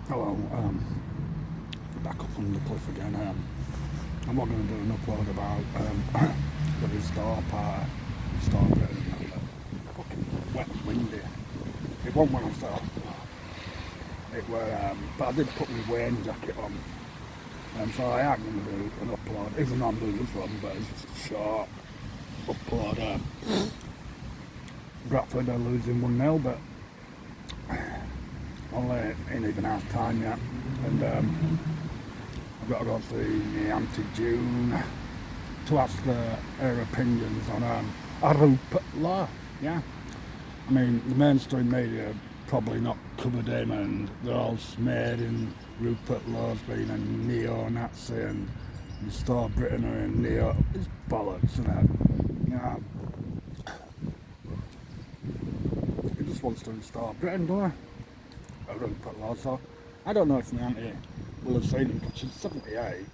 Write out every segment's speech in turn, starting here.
Hello, back up on the cliff again. I'm not going to do an upload about the restore part, restore Britain, fucking wet and windy. It wasn't when I set off. It were, but I did put my rain jacket on, and so I am going to do an upload, even though I'm doing this one, but it's just a short upload. Bradford are losing 1-0, but only ain't even half time yet, and I've got to go see my Auntie June to ask her opinions on RUPERT law. Yeah, I mean the mainstream media probably not covered him, and they're all smeared in RUPERT laws being a neo-Nazi and Restore Britain are a neo. It's bollocks, isn't it? Yeah, he just wants to restore Britain, doesn't he? RUPERT law. So I don't know if my auntie will have seen him, because she's 78,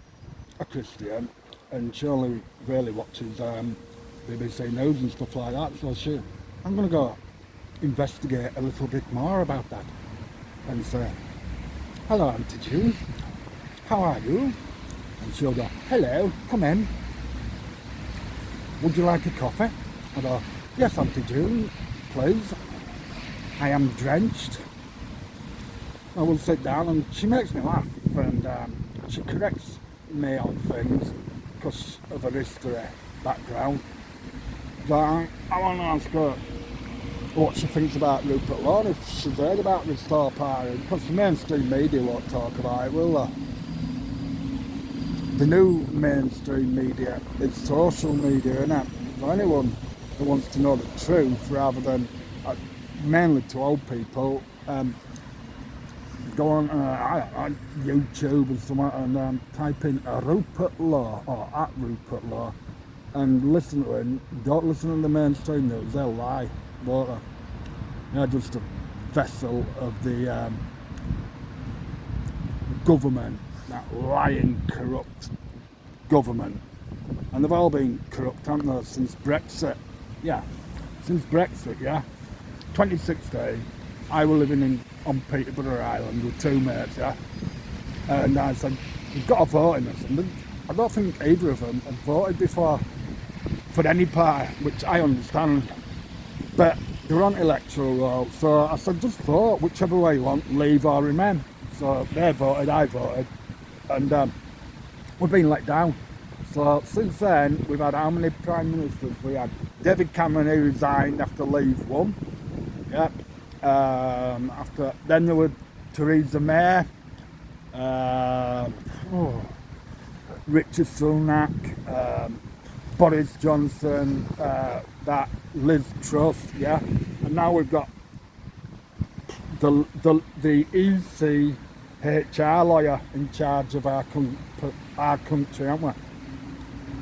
a Christian, and she only really watches BBC News and stuff like that. So I'm going to go investigate a little bit more about that and say, "Hello, Auntie June, how are you?" And she'll go, "Hello, come in. Would you like a coffee?" I go, "Yes, Auntie June, please. I am drenched." I will sit down, and she makes me laugh, and she corrects me on things because of her history background. So I want to ask her what she thinks about RUPERT law, if she's heard about Restore Party, because the mainstream media won't talk about it, will they? The new mainstream media is social media, isn't it? For anyone who wants to know the truth, rather than mainly to old people, go on YouTube or something and type in RUPERT law or at RUPERT law and listen to him. Don't listen to the mainstream news, they'll lie, won't they? They're just a vessel of the government, that lying, corrupt government. And they've all been corrupt, haven't they, since Brexit? Yeah, since Brexit, yeah. 2016, I was living on Peterborough Island with two mates, yeah, and I said, "You've got to vote in this." And I don't think either of them had voted before for any party, which I understand, but they were on electoral roll, so I said, "Just vote whichever way you want, leave or remain." So they voted, I voted, and we've been let down. So since then, we've had how many prime ministers? We had David Cameron, who resigned after Leave won. Yep. After then there were Theresa May, Richard Sunak, Boris Johnson, that Liz Truss, yeah, and now we've got the ECHR lawyer in charge of our country, haven't we?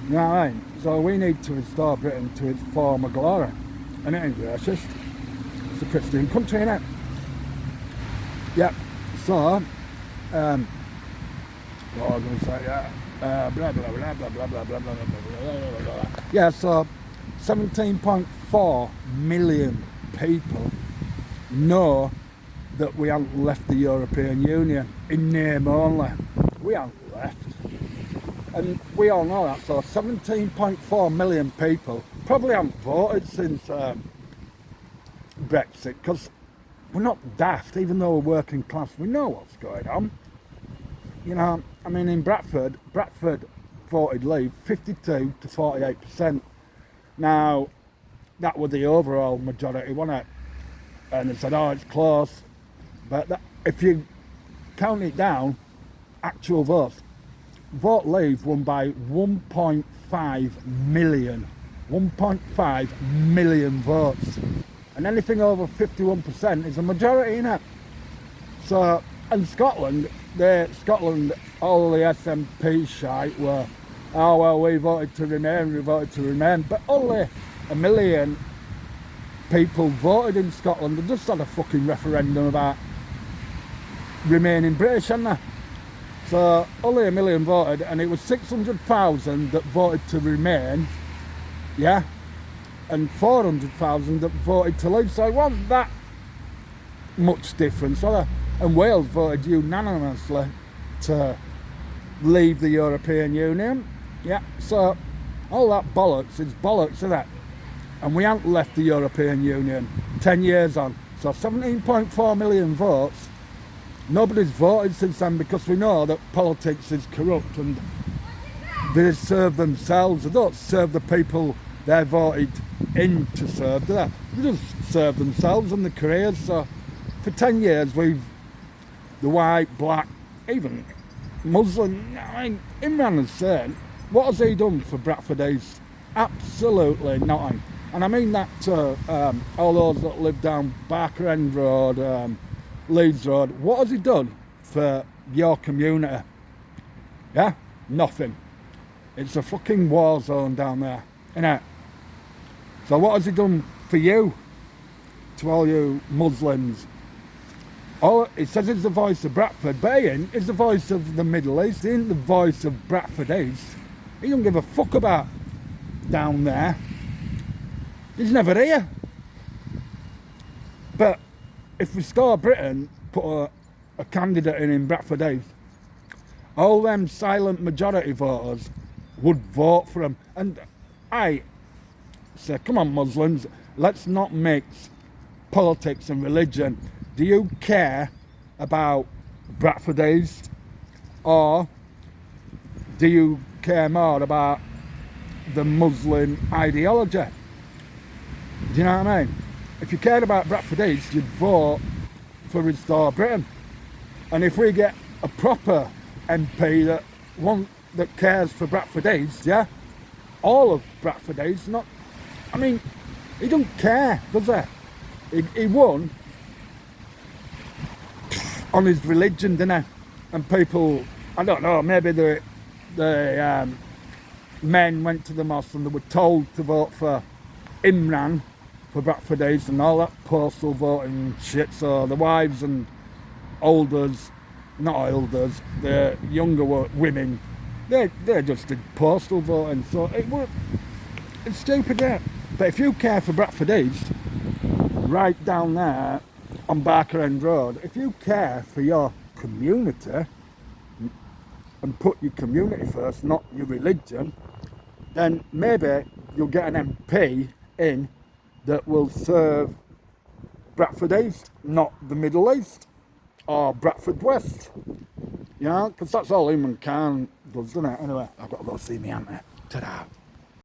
You know what I mean? So we need to restore Britain to its former glory, and it ain't racist. It's a Christian country, innit? Yep. So, what was I going to say? Yeah. Blah blah blah blah blah blah blah blah blah blah. Yeah. So, 17.4 million people know that we haven't left the European Union in name only. We haven't left, and we all know that. So, 17.4 million people probably haven't voted since Brexit, because we're not daft, even though we're working class, we know what's going on. You know, I mean, in Bradford voted Leave 52 to 48%. Now, that was the overall majority, wasn't it? And they said, "Oh, it's close," but if you count it down, actual votes, vote Leave won by 1.5 million. 1.5 million votes. And anything over 51% is a majority, innit? So, and Scotland, all the SNP shite were, "Oh well, we voted to remain," but only 1 million people voted in Scotland. They just had a fucking referendum about remaining British, hadn't they? So only 1 million voted, and it was 600,000 that voted to remain, yeah, and 400,000 that voted to leave. So it wasn't that much difference, was there? And Wales voted unanimously to leave the European Union. Yeah, so all that bollocks is bollocks, isn't it? And we haven't left the European Union 10 years on. So 17.4 million votes. Nobody's voted since then because we know that politics is corrupt and they serve themselves. They don't serve the people they voted in to serve, do they? They just serve themselves and their careers. So for 10 years we've, the white, black, even Muslim, I mean, Imran is saying, what has he done for Bradford East? Absolutely nothing. And I mean that to all those that live down Barker End Road, Leeds Road. What has he done for your community? Yeah? Nothing. It's a fucking war zone down there, innit? So what has he done for you? To all you Muslims? Oh, he says he's the voice of Bradford, but he ain't. He's the voice of the Middle East. He ain't the voice of Bradford East. He don't give a fuck about down there. He's never here. But if Restore Britain put a candidate in Bradford East, all them silent majority voters would vote for him. And I say, come on Muslims, let's not mix politics and religion. Do you care about Bradford East, or do you care more about the Muslim ideology? Do you know what I mean? If you cared about Bradford East, you'd vote for Restore Britain. And if we get a proper MP that cares for Bradford East, yeah, all of Bradford East, not, I mean, he don't care, does he? He won on his religion, didn't he? And people, I don't know, maybe the men went to the mosque and they were told to vote for Imran for Bradford East and all that postal voting and shit. So the wives and elders, not elders, the younger women, they just did postal voting. So it's stupid, yeah. But if you care for Bradford East, right down there on Barker End Road, if you care for your community and put your community first, not your religion, then maybe you'll get an MP in that will serve Bradford East, not the Middle East or Bradford West. You know, because that's all Imran Khan does, doesn't it? Anyway, I've got to go see me aunt there. Ta-da.